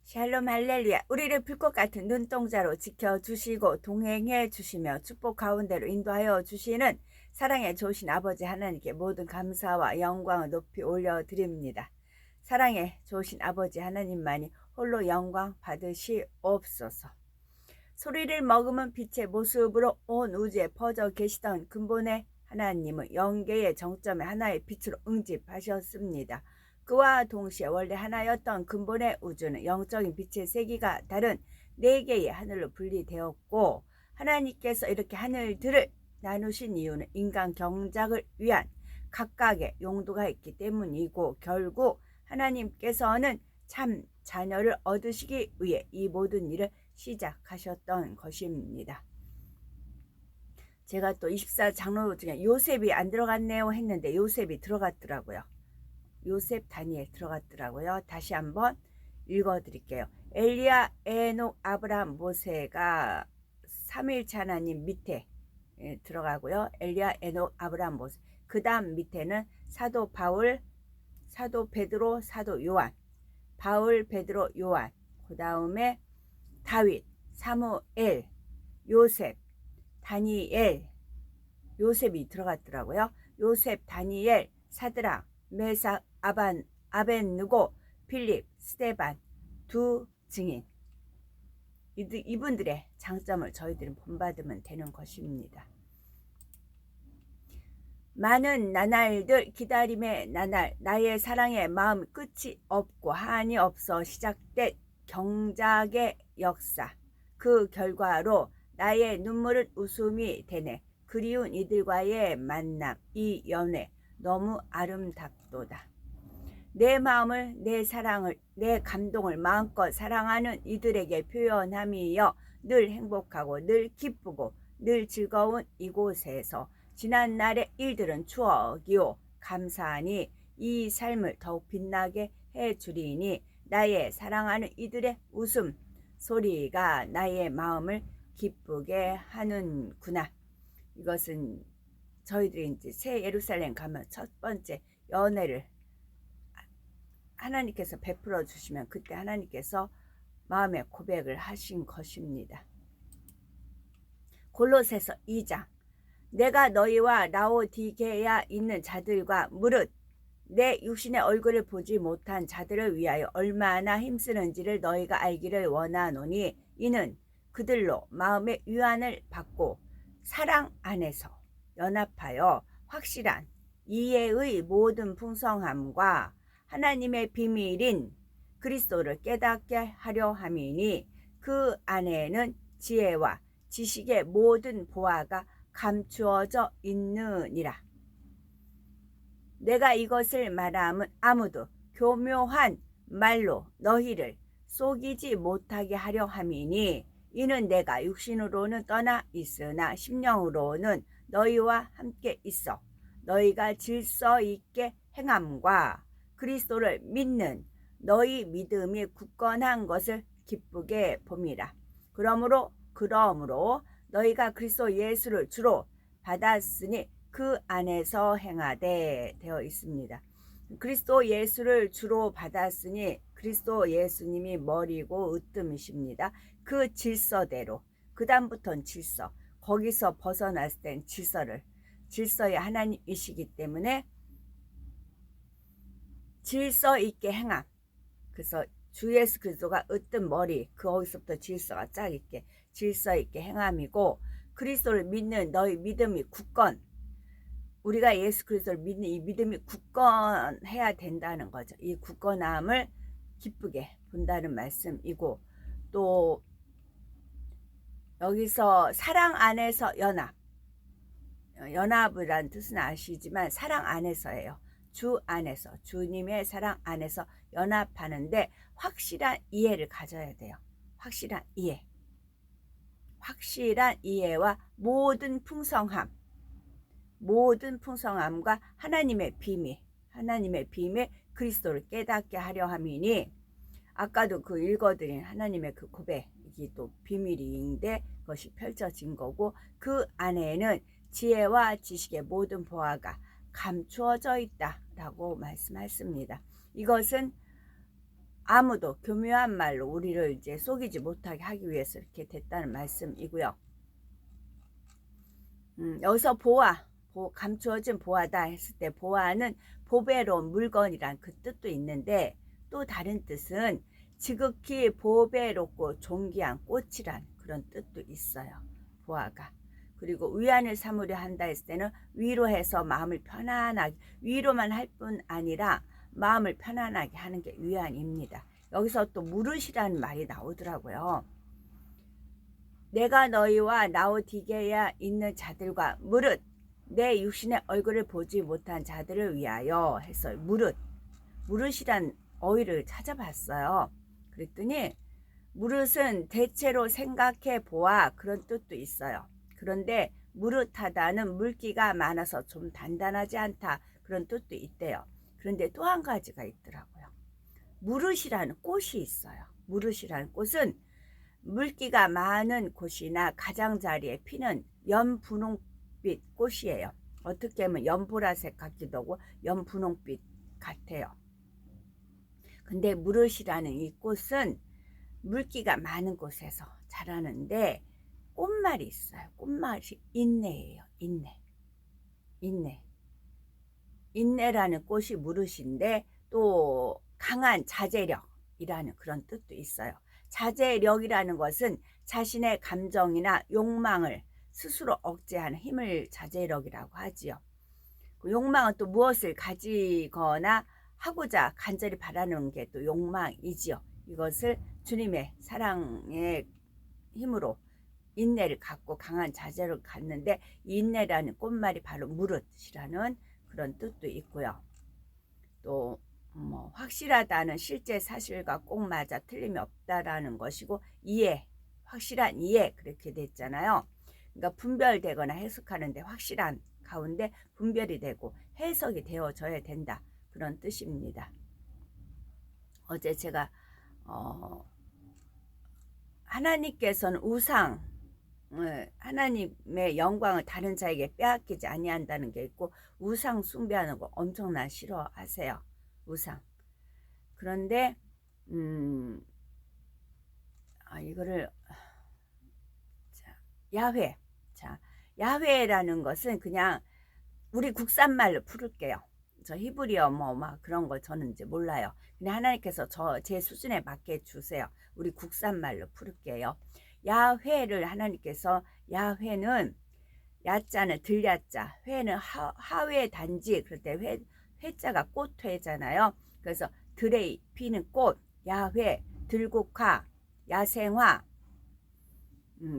샬롬 할렐루야. 우리를 불꽃 같은 눈동자로 지켜주시고 동행해 주시며 축복 가운데로 인도하여 주시는 사랑의 좋으신 아버지 하나님께 모든 감사와 영광을 높이 올려드립니다. 사랑의 좋으신 아버지 하나님만이 홀로 영광 받으시옵소서. 소리를 머금은 빛의 모습으로 온 우주에 퍼져 계시던 근본의 하나님은 영계의 정점에 하나의 빛으로 응집하셨습니다. 그와 동시에 원래 하나였던 근본의 우주는 영적인 빛의 세기가 다른 네 개의 하늘로 분리되었고, 하나님께서 이렇게 하늘들을 나누신 이유는 인간 경작을 위한 각각의 용도가 있기 때문이고, 결국 하나님께서는 참 자녀를 얻으시기 위해 이 모든 일을 시작하셨던 것입니다. 제가 또 24장로 중에 요셉이 안 들어갔네요 했는데 요셉이 들어갔더라고요. 요셉 다니엘 들어갔더라고요. 다시 한번 읽어드릴게요. 엘리야, 에녹, 아브라함, 모세가 3일째 하나님 밑에 들어가고요. 엘리야, 에녹, 아브라함, 모세. 그 다음 밑에는 사도 바울, 사도 베드로, 사도 요한, 바울, 베드로, 요한. 그 다음에 다윗, 사무엘, 요셉, 다니엘, 요셉이 들어갔더라고요. 요셉, 다니엘, 사드락, 메삭, 아벤느고, 필립, 스데반 두 증인. 이분들의 장점을 저희들은 본받으면 되는 것입니다. 많은 나날들 기다림의 나날, 나의 사랑의 마음 끝이 없고 한이 없어 시작된 경작의 역사, 그 결과로 나의 눈물은 웃음이 되네. 그리운 이들과의 만남, 이 연애 너무 아름답도다. 내 마음을, 내 사랑을, 내 감동을 마음껏 사랑하는 이들에게 표현함이여 늘 행복하고 늘 기쁘고 늘 즐거운 이곳에서 지난 날의 일들은 추억이요 감사하니 이 삶을 더욱 빛나게 해주리니 나의 사랑하는 이들의 웃음 소리가 나의 마음을 기쁘게 하는구나. 이것은 저희들이 이제 새 예루살렘 가면 첫 번째 연애를 하나님께서 베풀어 주시면 그때 하나님께서 마음의 고백을 하신 것입니다. 골로새서 2장. 내가 너희와 라오디게야 있는 자들과 무릇 내 육신의 얼굴을 보지 못한 자들을 위하여 얼마나 힘쓰는지를 너희가 알기를 원하노니 이는 그들로 마음의 위안을 받고 사랑 안에서 연합하여 확실한 이해의 모든 풍성함과 하나님의 비밀인 그리스도를 깨닫게 하려 함이니 그 안에는 지혜와 지식의 모든 보화가 감추어져 있느니라. 내가 이것을 말함은 아무도 교묘한 말로 너희를 속이지 못하게 하려 함이니 이는 내가 육신으로는 떠나 있으나 심령으로는 너희와 함께 있어 너희가 질서 있게 행함과 그리스도를 믿는 너희 믿음이 굳건한 것을 기쁘게 봄이라. 그러므로 너희가 그리스도 예수를 주로 받았으니 그 안에서 행하되 되어 있습니다. 그리스도 예수를 주로 받았으니 그리스도 예수님이 머리고 으뜸이십니다. 그 질서대로 그 다음부터는 질서, 거기서 벗어났을 땐 질서의 하나님이시기 때문에 질서 있게 행함. 그래서 주 예수 그리스도가 으뜸 머리, 거기서부터 질서가 쫙 있게 질서 있게 행함이고 그리스도를 믿는 너희 믿음이 굳건, 우리가 예수 그리스도를 믿는 이 믿음이 굳건해야 된다는 거죠. 이 굳건함을 기쁘게 본다는 말씀이고, 또 여기서 사랑 안에서 연합이란 뜻은 아시지만 사랑 안에서예요. 주 안에서, 주님의 사랑 안에서 연합하는데 확실한 이해를 가져야 돼요. 확실한 이해와 모든 풍성함과 하나님의 비밀 그리스도를 깨닫게 하려 함이니, 아까도 그 읽어드린 하나님의 그 고백이 또 비밀인데 그것이 펼쳐진 거고, 그 안에는 지혜와 지식의 모든 보화가 감추어져 있다라고 말씀하셨습니다. 이것은 아무도 교묘한 말로 우리를 이제 속이지 못하게 하기 위해서 이렇게 됐다는 말씀이고요. 여기서 감추어진 보화다 했을 때 보화는 보배로운 물건이란 그 뜻도 있는데 또 다른 뜻은 지극히 보배롭고 존귀한 꽃이란 그런 뜻도 있어요. 보화가. 그리고 위안을 삼으려 한다 했을 때는 위로해서 마음을 편안하게 위로만 할 뿐 아니라 마음을 편안하게 하는 게 위안입니다. 여기서 또 무릇이라는 말이 나오더라고요. 내가 너희와 나오디게야 있는 자들과 무릇 내 육신의 얼굴을 보지 못한 자들을 위하여 해서 무릇이란 어휘를 찾아봤어요. 그랬더니 무릇은 대체로 생각해 보아 그런 뜻도 있어요. 그런데 무릇하다는 물기가 많아서 좀 단단하지 않다 그런 뜻도 있대요. 그런데 또 한 가지가 있더라고요. 무릇이라는 꽃이 있어요. 무릇이라는 꽃은 물기가 많은 곳이나 가장자리에 피는 연분홍빛 꽃이에요. 어떻게 보면 연보라색 같기도 하고 연분홍빛 같아요. 근데 무릇이라는 이 꽃은 물기가 많은 곳에서 자라는데 꽃말이 있어요. 꽃말이 인내예요. 인내라는 꽃이 무릇인데 또 강한 자제력이라는 그런 뜻도 있어요. 자제력이라는 것은 자신의 감정이나 욕망을 스스로 억제하는 힘을 자제력이라고 하지요. 그 욕망은 또 무엇을 가지거나 하고자 간절히 바라는 게 또 욕망이지요. 이것을 주님의 사랑의 힘으로 인내를 갖고 강한 자제를 갖는데 인내라는 꽃말이 바로 무릇이라는 그런 뜻도 있고요. 또 확실하다는 실제 사실과 꼭 맞아 틀림이 없다라는 것이고 확실한 이해 그렇게 됐잖아요. 그러니까 분별되거나 해석하는데 확실한 가운데 분별이 되고 해석이 되어져야 된다 그런 뜻입니다. 어제 제가 하나님께서는 하나님의 영광을 다른 자에게 빼앗기지 아니한다는 게 있고 우상 숭배하는 거 엄청나 싫어하세요. 우상. 그런데 이거를 야훼라는 것은 그냥 우리 국산말로 풀을게요. 저 히브리어 막 그런 거 저는 이제 몰라요. 그냥 하나님께서 제 수준에 맞게 주세요. 우리 국산말로 풀을게요. 야훼를 하나님께서 야훼는 야자는 들야자, 회는 하회 단지 그럴 때 회자가 꽃회잖아요. 그래서 들의 피는 꽃, 야훼, 들국화, 야생화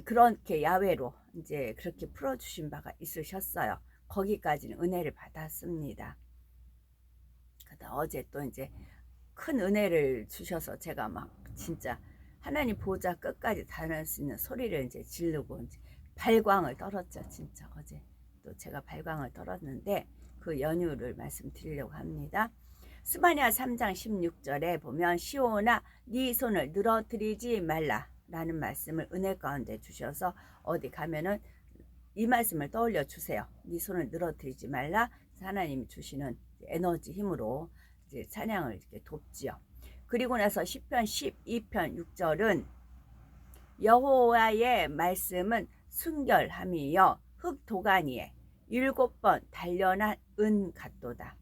그렇게 야외로 이제 그렇게 풀어주신 바가 있으셨어요. 거기까지는 은혜를 받았습니다. 그러다 어제 또 이제 큰 은혜를 주셔서 제가 막 진짜 하나님 보좌 끝까지 다닐 수 있는 소리를 이제 지르고 이제 발광을 떨었죠. 진짜 어제 또 제가 발광을 떨었는데 그 연유를 말씀드리려고 합니다. 스바냐 3장 16절에 보면 시온아 네 손을 늘어뜨리지 말라 라는 말씀을 은혜 가운데 주셔서 어디 가면은 이 말씀을 떠올려 주세요. 네 손을 늘어뜨리지 말라. 하나님이 주시는 에너지 힘으로 이제 찬양을 이렇게 돕지요. 그리고 나서 시편 12편 6절은 여호와의 말씀은 순결함이여 흙 도가니에 7번 단련한 은 같도다.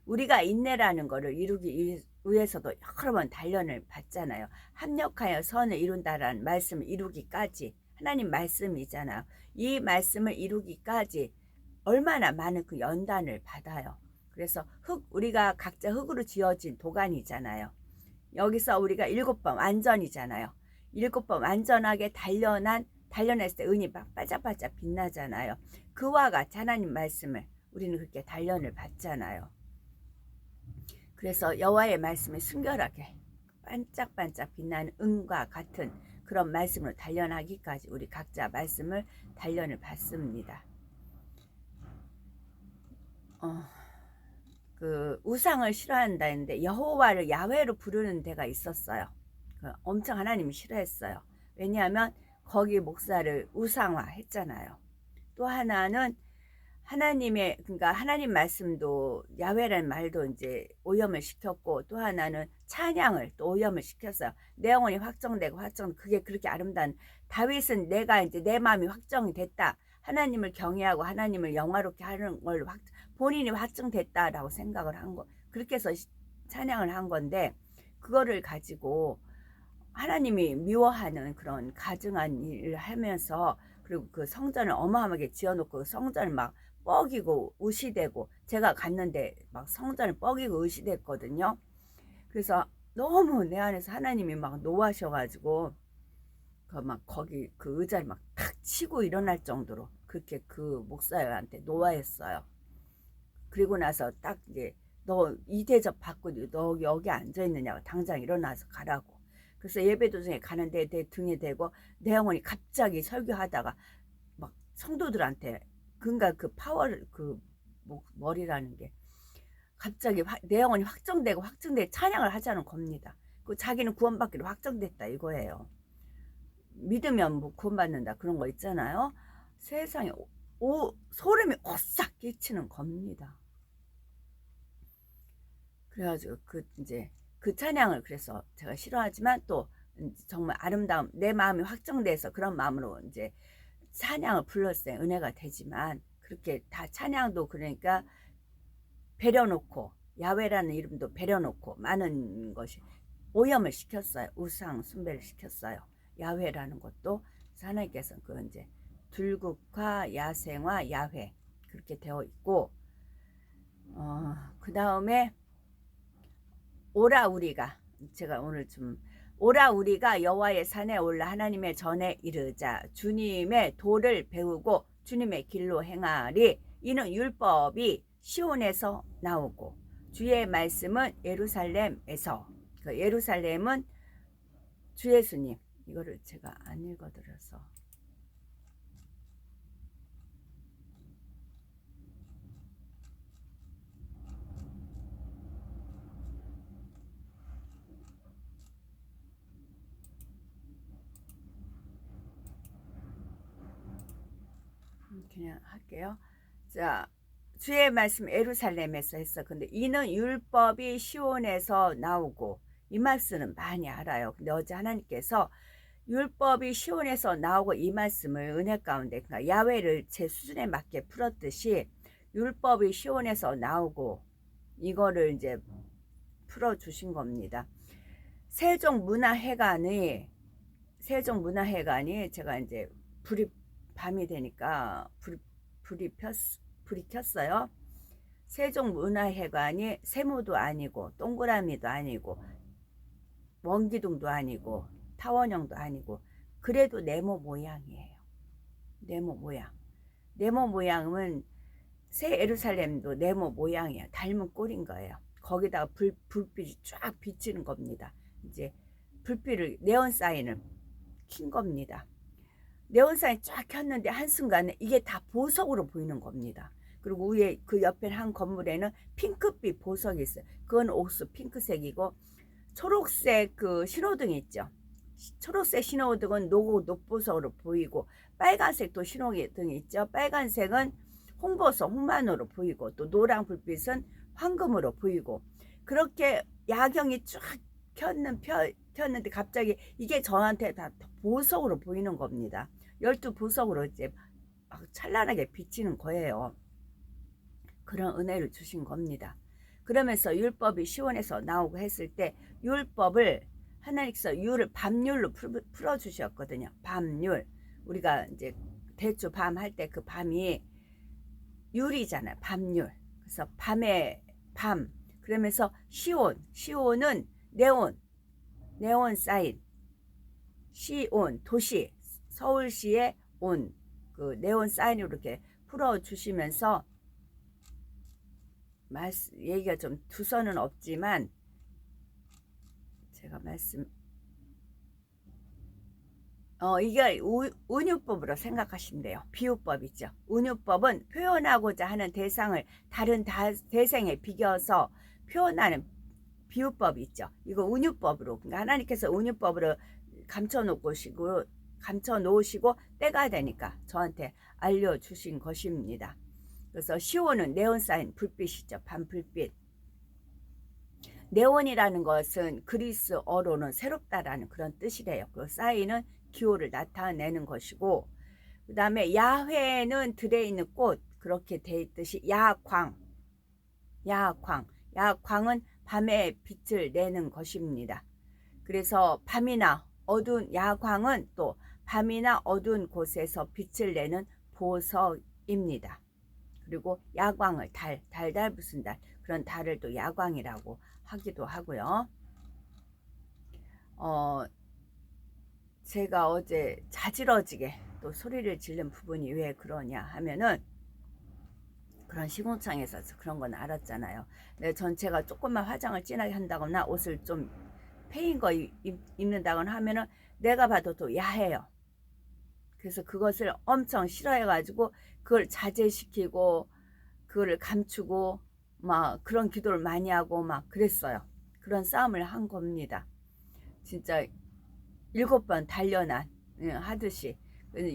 우리가 인내라는 것을 이루기 위해서도 여러 번 단련을 받잖아요. 합력하여 선을 이룬다라는 말씀을 이루기까지 하나님 말씀이잖아요. 이 말씀을 이루기까지 얼마나 많은 그 연단을 받아요. 그래서 우리가 각자 흙으로 지어진 도가니잖아요. 여기서 우리가 7번 완전이잖아요. 7번 완전하게 단련했을 때 은이 막 반짝반짝 빛나잖아요. 그와 같이 하나님 말씀을 우리는 그렇게 단련을 받잖아요. 그래서 여호와의 말씀이 순결하게 반짝반짝 빛나는 은과 같은 그런 말씀으로 단련하기까지 우리 각자 말씀을 단련을 받습니다. 그 우상을 싫어한다 했는데 여호와를 야훼로 부르는 데가 있었어요. 엄청 하나님이 싫어했어요. 왜냐하면 거기 목사를 우상화 했잖아요. 또 하나는 하나님의, 그러니까 하나님 말씀도 야훼라는 말도 이제 오염을 시켰고, 또 하나는 찬양을 또 오염을 시켰어요. 내 영혼이 확정되고 그게 그렇게 아름다운, 다윗은 내가 이제 내 마음이 확정이 됐다, 하나님을 경외하고 하나님을 영화롭게 하는 걸로 본인이 확정됐다라고 생각을 한 거, 그렇게 해서 찬양을 한 건데, 그거를 가지고 하나님이 미워하는 그런 가증한 일을 하면서, 그리고 그 성전을 어마어마하게 지어놓고 성전을 막 뻐기고 의시되고, 제가 갔는데 막 성전을 뻐기고 의시됐거든요. 그래서 너무 내 안에서 하나님이 막 노하셔가지고 그 막 거기 그 의자를 막 탁 치고 일어날 정도로 그렇게 그 목사한테 노하했어요. 그리고 나서 딱 이제 너 이 대접 받고 너 여기 앉아 있느냐고, 당장 일어나서 가라고. 그래서 예배 도중에 가는데 내 등에 대고 내 영혼이 갑자기 설교하다가 막 성도들한테, 그러니까 그 파워를, 그 머리라는 게 갑자기 내 영혼이 확정되고 찬양을 하자는 겁니다. 그 자기는 구원받기로 확정됐다 이거예요. 믿으면 뭐 구원받는다 그런 거 있잖아요. 세상에 소름이 오싹 끼치는 겁니다. 그래가지고 이제 그 찬양을, 그래서 제가 싫어하지만 또 정말 아름다움, 내 마음이 확정돼서 그런 마음으로 이제 찬양을 불렀어요. 은혜가 되지만 그렇게 다 찬양도, 그러니까 배려놓고, 야훼라는 이름도 배려놓고 많은 것이 오염을 시켰어요. 우상 숭배를 시켰어요. 야훼라는 것도. 하나님께서 그 이제 둘국화, 야생화, 야훼 그렇게 되어 있고, 그 다음에 오라 우리가, 제가 오늘 좀, 오라 우리가 여호와의 산에 올라 하나님의 전에 이르자, 주님의 도를 배우고 주님의 길로 행하리. 이는 율법이 시온에서 나오고 주의 말씀은 예루살렘에서. 그 예루살렘은 주 예수님. 이거를 제가 안 읽어드려서 그냥 할게요. 자, 주의 말씀 예루살렘에서 했어. 근데 이는 율법이 시온에서 나오고, 이 말씀은 많이 알아요. 근데 어제 하나님께서 율법이 시온에서 나오고 이 말씀을 은혜 가운데, 그러니까 야훼를 제 수준에 맞게 풀었듯이 율법이 시온에서 나오고 이거를 이제 풀어주신 겁니다. 세종문화회관이 제가 이제 밤이 되니까 불이 켰어요. 세종문화회관이 세모도 아니고 동그라미도 아니고 원기둥도 아니고 타원형도 아니고, 그래도 네모 모양이에요. 네모 모양은 새 예루살렘도 네모 모양이에요. 닮은 꼴인 거예요. 거기다가 불빛이 쫙 비치는 겁니다. 이제 불빛을, 네온사인을 킨 겁니다. 네온사인 쫙 켰는데 한순간에 이게 다 보석으로 보이는 겁니다. 그리고 위에 그 옆에 한 건물에는 핑크빛 보석이 있어요. 그건 옥수 핑크색이고, 초록색 그 신호등이 있죠. 초록색 신호등은 녹보석으로 보이고, 빨간색도 신호등이 있죠. 빨간색은 홍만으로 보이고, 또 노랑 불빛은 황금으로 보이고, 그렇게 야경이 쫙 켰는데 갑자기 이게 저한테 다 보석으로 보이는 겁니다. 12보석으로 이제 막 찬란하게 비치는 거예요. 그런 은혜를 주신 겁니다. 그러면서 율법이 시온에서 나오고 했을 때, 율법을 하나님께서 밤율로 풀어주셨거든요. 밤율. 우리가 이제 대추 밤 할 때 그 밤이 율이잖아요. 밤율. 그래서 밤의 밤. 그러면서 시온은 네온 사인. 시온, 도시, 서울시의 온, 그 네온 사인으로 이렇게 풀어주시면서, 얘기가 좀 두서는 없지만 제가 이게 운유법으로 생각하시면 돼요. 비유법이죠. 운유법은 표현하고자 하는 대상을 다른 대상에 비교해서 표현하는 비유법이 있죠. 이거 운유법으로, 그러니까 하나님께서 운유법으로 감춰 놓으시고 때가 되니까 저한테 알려주신 것입니다. 그래서 시온은 네온 쌓인 불빛이죠. 밤불빛. 네온이라는 것은 그리스어로는 새롭다라는 그런 뜻이래요. 그 사인은 기호를 나타내는 것이고, 그 다음에 야훼는 들에 있는 꽃, 그렇게 돼 있듯이 야광, 야광은 밤에 빛을 내는 것입니다. 그래서 밤이나 어두운 야광은 또 밤이나 어두운 곳에서 빛을 내는 보석입니다. 그리고 야광을 달달 무슨 달, 그런 달을 또 야광이라고 하기도 하고요. 제가 어제 자지러지게 또 소리를 지른 부분이 왜 그러냐 하면은, 그런 시궁창에서 그런 건 알았잖아요. 내 전체가 조금만 화장을 진하게 한다거나 옷을 좀 패인 거 입는다거나 하면은 내가 봐도 또 야해요. 그래서 그것을 엄청 싫어해가지고 그걸 자제시키고 그거를 감추고 막 그런 기도를 많이 하고 막 그랬어요. 그런 싸움을 한 겁니다. 진짜 7번 단련한 하듯이.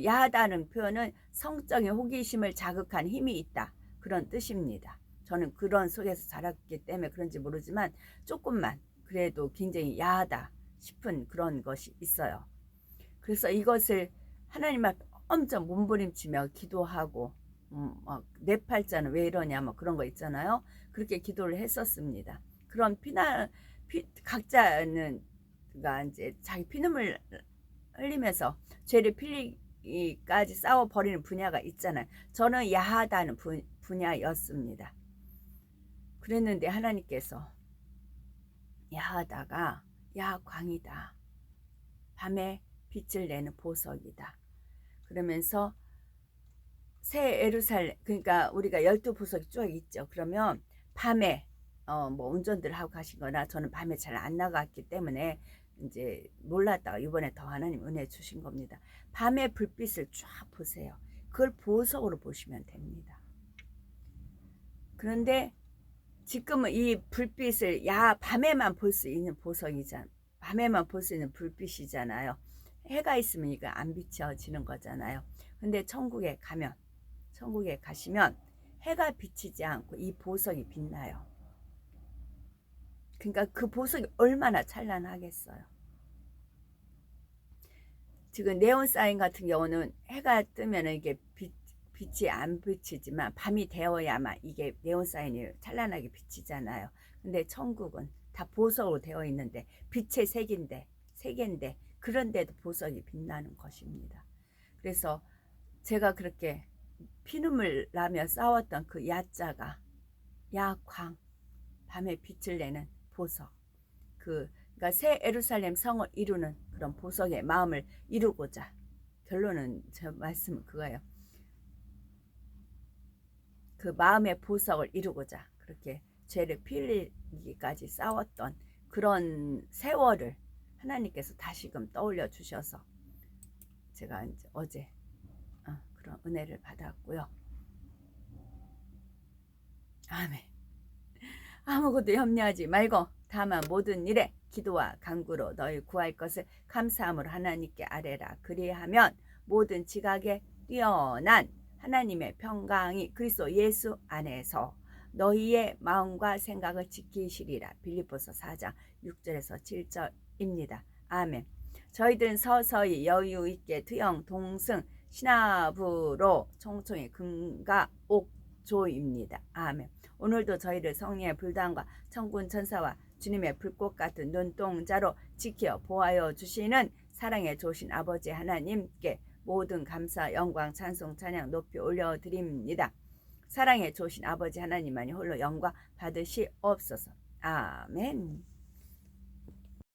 야하다는 표현은 성적인 호기심을 자극한 힘이 있다, 그런 뜻입니다. 저는 그런 속에서 자랐기 때문에 그런지 모르지만 조금만 그래도 굉장히 야하다 싶은 그런 것이 있어요. 그래서 이것을 하나님 앞에 엄청 몸부림치며 기도하고, 내 팔자는 왜 이러냐 뭐 그런 거 있잖아요. 그렇게 기도를 했었습니다. 그런 각자는 이제 자기 피눈물 흘리면서 죄를 필리기까지 싸워버리는 분야가 있잖아요. 저는 야하다는 분야였습니다. 그랬는데 하나님께서 야하다가 야광이다, 밤에 빛을 내는 보석이다, 그러면서 새 예루살렘, 그러니까 우리가 12보석이 쭉 있죠. 그러면 밤에 뭐 운전들 하고 가신 거나, 저는 밤에 잘 안 나갔기 때문에 이제 몰랐다가 이번에 더 하나님 은혜 주신 겁니다. 밤에 불빛을 쫙 보세요. 그걸 보석으로 보시면 됩니다. 그런데 지금은 이 불빛을 밤에만 볼 수 있는 보석이잖아요. 밤에만 볼 수 있는 불빛이잖아요. 해가 있으면 이거 안 비춰지는 거잖아요. 근데 천국에 가시면 해가 비치지 않고 이 보석이 빛나요. 그러니까 그 보석이 얼마나 찬란하겠어요. 지금 네온 사인 같은 경우는 해가 뜨면 이게 빛이 안 비치지만 밤이 되어야만 이게 네온 사인이 찬란하게 비치잖아요. 근데 천국은 다 보석으로 되어 있는데 빛의 색인데 그런데도 보석이 빛나는 것입니다. 그래서 제가 그렇게 피눈물 나며 싸웠던 그 야자가 야광, 밤에 빛을 내는 보석, 그러니까 새 예루살렘 성을 이루는 그런 보석의 마음을 이루고자, 결론은 제 말씀은 그거예요. 그 마음의 보석을 이루고자 그렇게 죄를 필리기까지 싸웠던 그런 세월을 하나님께서 다시금 떠올려 주셔서 제가 이제 어제 그런 은혜를 받았고요. 아멘. 아무것도 염려하지 말고 다만 모든 일에 기도와 간구로 너희 구할 것을 감사함으로 하나님께 아뢰라. 그리하면 모든 지각에 뛰어난 하나님의 평강이 그리스도 예수 안에서 너희의 마음과 생각을 지키시리라. 빌립보서 4장 6절에서 7절입니다. 아멘. 저희들은 서서히 여유 있게 투영 동승 신압으로 총총히 금가 옥조입니다. 아멘. 오늘도 저희를 성령의 불단과 천군 천사와 주님의 불꽃 같은 눈동자로 지켜 보하여 주시는 사랑의 좋으신 아버지 하나님께 모든 감사, 영광, 찬송, 찬양 높이 올려드립니다. 사랑의 좋으신 아버지 하나님만이 홀로 영광 받으시옵소서. 아멘.